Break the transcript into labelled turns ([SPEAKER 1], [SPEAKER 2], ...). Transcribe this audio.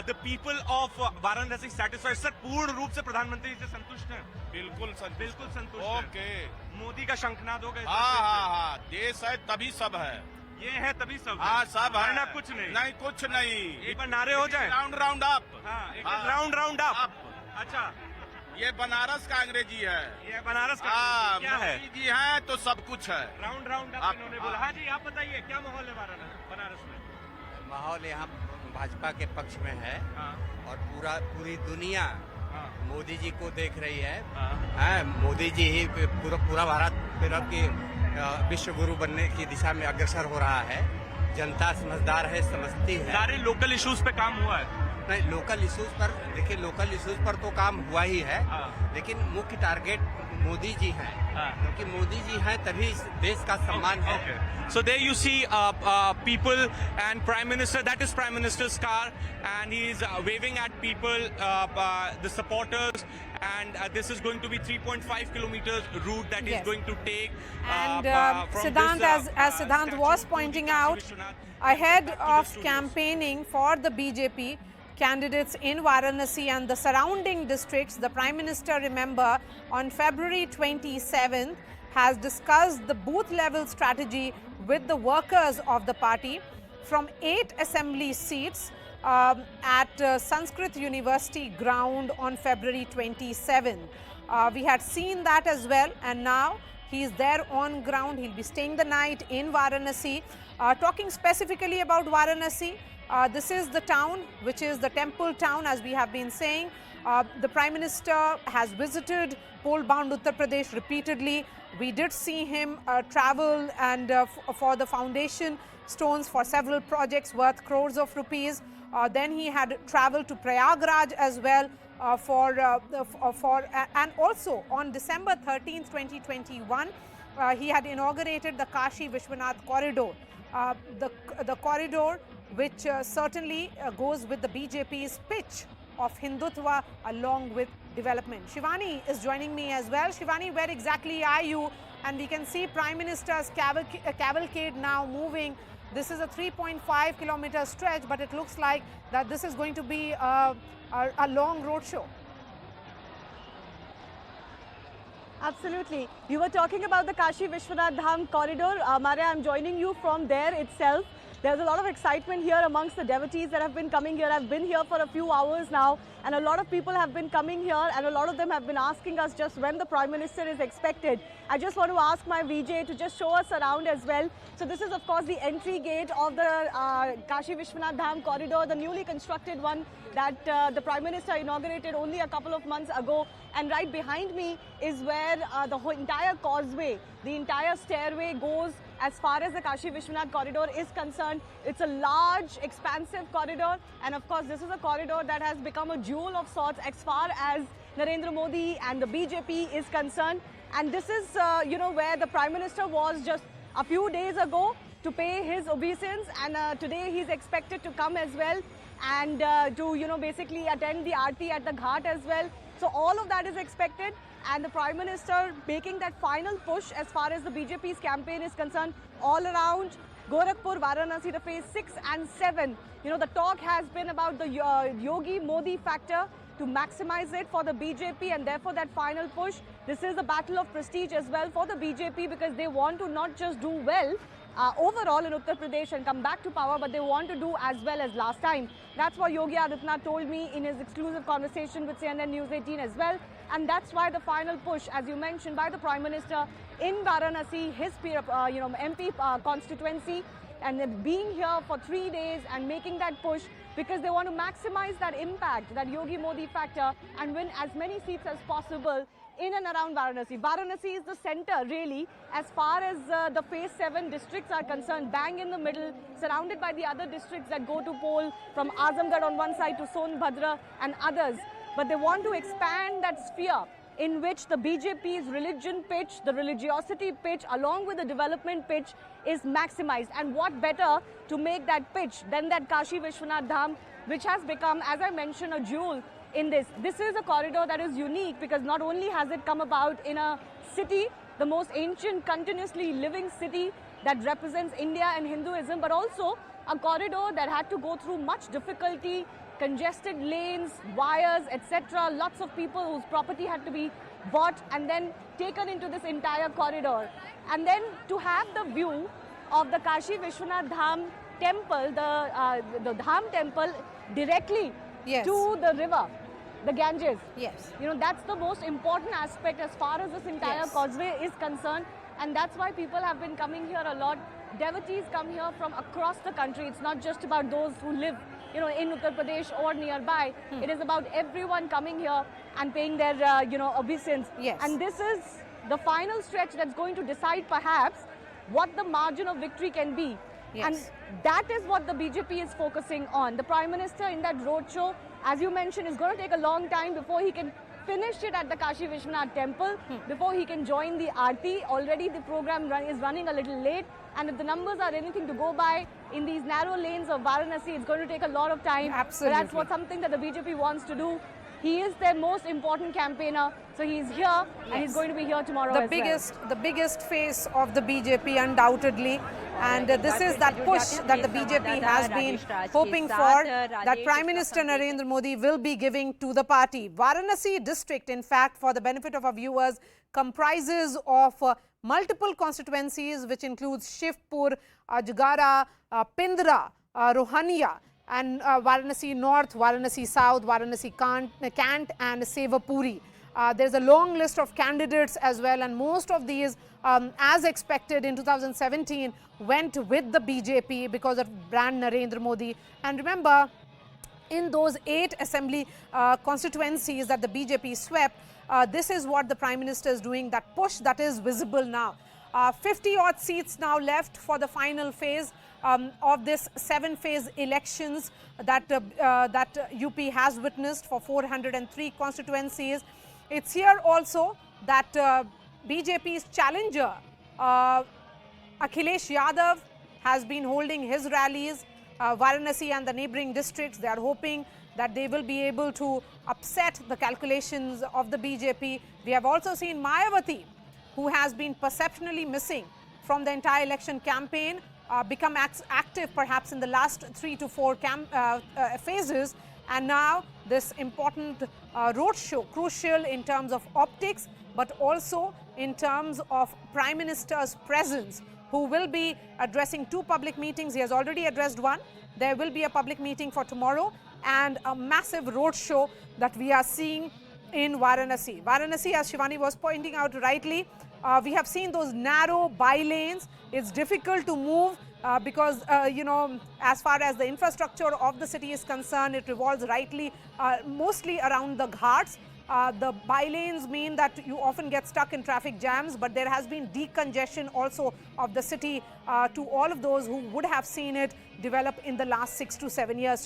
[SPEAKER 1] the people of Varanasi satisfied? Sir, पूर्ण रूप से प्रधानमंत्री से संतुष्ट हैं?
[SPEAKER 2] बिल्कुल
[SPEAKER 1] संतुष्ट हैं।
[SPEAKER 2] ओके।
[SPEAKER 1] मोदी का शंखनाद हो गया।
[SPEAKER 2] हाँ, देश है तभी सब है।
[SPEAKER 1] ये है तभी सब।
[SPEAKER 2] हाँ, सब है।
[SPEAKER 1] वरना कुछ नहीं।
[SPEAKER 2] नहीं, कुछ नहीं।
[SPEAKER 1] एक बार नारे हो जाए।
[SPEAKER 2] Round up.
[SPEAKER 1] हाँ, राउंड अप। अच्छा,
[SPEAKER 2] ये बनारस का अंग्रेजी है।
[SPEAKER 1] ये बनारस का क्या है?
[SPEAKER 2] मोदी जी हैं तो सब कुछ है।
[SPEAKER 1] राउंड अप इन्होंने बोला। हाँ जी, आप बताइए क्या माहौल है बनारस में?
[SPEAKER 3] माहौल यहाँ भाजपा के पक्ष में है।
[SPEAKER 1] हाँ।
[SPEAKER 3] और पूरी दुनिया मोदी जी को देख रही है।
[SPEAKER 1] हाँ।
[SPEAKER 3] मोदी जी ही पूरा भारत फिर की विश्व गुरु बनने की दिशा में अग्रसर हो रहा है। जनता समझदार है, समझती है।
[SPEAKER 1] सारे लोकल इश्यूज पे काम हुआ है।
[SPEAKER 3] नहीं, लोकल इश्यूज पर देखिए, लोकल इश्यूज पर तो काम हुआ ही है। लेकिन मुख्य टारगेट मोदी जी हैं, क्योंकि मोदी जी हैं तभी इस देश का सम्मान है।
[SPEAKER 1] So there you see people and Prime Minister, that is Prime Minister's car, and he is waving at people, the supporters, and this is going to be 3.5 kilometers route that is going to take.
[SPEAKER 4] And
[SPEAKER 1] from
[SPEAKER 4] Siddhant,
[SPEAKER 1] this,
[SPEAKER 4] as Siddhant was pointing out, ahead of campaigning for the BJP candidates in Varanasi and the surrounding districts, the Prime Minister, remember, on February 27th has discussed the booth level strategy with the workers of the party from 8 assembly seats at Sanskrit University ground on February 27th. We had seen that as well, and now he is there on ground. He'll be staying the night in Varanasi. Talking specifically about Varanasi, this is the town which is the temple town, as we have been saying. The Prime Minister has visited pole-bound Uttar Pradesh repeatedly. We did see him travel and for the foundation stones for several projects worth crores of rupees. Then he had traveled to Prayagraj as well and also on December 13th, 2021, he had inaugurated the Kashi Vishwanath corridor. The corridor which certainly goes with the BJP's pitch of Hindutva along with development. Shivani is joining me as well. Shivani, where exactly are you? And we can see Prime Minister's cavalcade now moving. This is a 3.5 kilometer stretch, but it looks like that this is going to be a long road show.
[SPEAKER 5] Absolutely. You were talking about the Kashi Vishwanath Dham corridor. Maria, I'm joining you from there itself. There's a lot of excitement here amongst the devotees that have been coming here. I've been here for a few hours now, and a lot of people have been coming here, and a lot of them have been asking us just when the Prime Minister is expected. I just want to ask my VJ to just show us around as well. So this is, of course, the entry gate of the Kashi Vishwanath Dham corridor, the newly constructed one that the Prime Minister inaugurated only a couple of months ago. And right behind me is where the whole entire causeway, the entire stairway goes as far as the Kashi Vishwanath corridor is concerned. It's a large, expansive corridor. And of course, this is a corridor that has become a jewel of sorts as far as Narendra Modi and the BJP is concerned. And this is, where the Prime Minister was just a few days ago to pay his obeisance. And today he's expected to come as well and to, basically attend the Aarti at the Ghat as well. So all of that is expected, and the Prime Minister making that final push as far as the BJP's campaign is concerned all around Gorakhpur, Varanasi, the phase 6 and 7. The talk has been about the Yogi Modi factor to maximize it for the BJP, and therefore that final push. This is a battle of prestige as well for the BJP, because they want to not just do well overall in Uttar Pradesh and come back to power, but they want to do as well as last time. That's what Yogi Adityanath told me in his exclusive conversation with CNN News 18 as well. And that's why the final push, as you mentioned, by the Prime Minister in Varanasi, his MP constituency, and then being here for 3 days and making that push, because they want to maximize that impact, that Yogi Modi factor, and win as many seats as possible in and around Varanasi. Varanasi is the center, really, as far as the phase 7 districts are concerned, bang in the middle, surrounded by the other districts that go to poll, from Azamgarh on one side to Sonbhadra and others. But they want to expand that sphere in which the BJP's religion pitch, the religiosity pitch, along with the development pitch is maximized. And what better to make that pitch than that Kashi Vishwanath Dham, which has become, as I mentioned, a jewel in this. This is a corridor that is unique, because not only has it come about in a city, the most ancient, continuously living city that represents India and Hinduism, but also a corridor that had to go through much difficulty, congested lanes, wires, etc. Lots of people whose property had to be bought and then taken into this entire corridor. And then to have the view of the Kashi Vishwanath Dham temple, the Dham temple directly
[SPEAKER 4] Yes.
[SPEAKER 5] to the river, the Ganges.
[SPEAKER 4] Yes.
[SPEAKER 5] You know, that's the most important aspect as far as this entire
[SPEAKER 4] Yes.
[SPEAKER 5] causeway is concerned. And that's why people have been coming here a lot. Devotees come here from across the country. It's not just about those who live, you know, in Uttar Pradesh or nearby. It is about everyone coming here and paying their, obeisance.
[SPEAKER 4] Yes.
[SPEAKER 5] And this is the final stretch that's going to decide perhaps what the margin of victory can be.
[SPEAKER 4] Yes.
[SPEAKER 5] And that is what the BJP is focusing on. The Prime Minister in that roadshow, as you mentioned, is going to take a long time before he can finish it at the Kashi Vishwanath temple, before he can join the Aarti. Already the program is running a little late, and if the numbers are anything to go by in these narrow lanes of Varanasi, it's going to take a lot of time.
[SPEAKER 4] Absolutely.
[SPEAKER 5] But that's something that the BJP wants to do. He is their most important campaigner, so he's here and he's going to be here tomorrow as well.
[SPEAKER 4] The biggest face of the BJP undoubtedly, and this is that push that the BJP has been hoping for, that Prime Minister Narendra Modi will be giving to the party. Varanasi district, in fact, for the benefit of our viewers, comprises of multiple constituencies, which includes Shivpur, Jagara, Pindra, Rohania, and Varanasi North, Varanasi South, Varanasi Kant and Sevapuri. There's a long list of candidates as well, and most of these, as expected in 2017, went with the BJP because of brand Narendra Modi. And remember, in those 8 assembly constituencies that the BJP swept, this is what the Prime Minister is doing, that push that is visible now. 50-odd seats now left for the final phase of this 7-phase elections that UP has witnessed for 403 constituencies. It's here also that BJP's challenger Akhilesh Yadav has been holding his rallies. Varanasi and the neighboring districts, they are hoping that they will be able to upset the calculations of the BJP. We have also seen Mayawati, who has been perceptionally missing from the entire election campaign, become active perhaps in the last 3 to 4 phases, and now this important roadshow, crucial in terms of optics, but also in terms of Prime Minister's presence, who will be addressing 2 public meetings. He has already addressed one. There will be a public meeting for tomorrow and a massive roadshow that we are seeing in Varanasi. Varanasi, as Shivani was pointing out rightly, we have seen those narrow by-lanes. It's difficult to move because, as far as the infrastructure of the city is concerned, it revolves mostly around the ghats. The by-lanes mean that you often get stuck in traffic jams, but there has been decongestion also of the city to all of those who would have seen it develop in the last 6 to 7 years.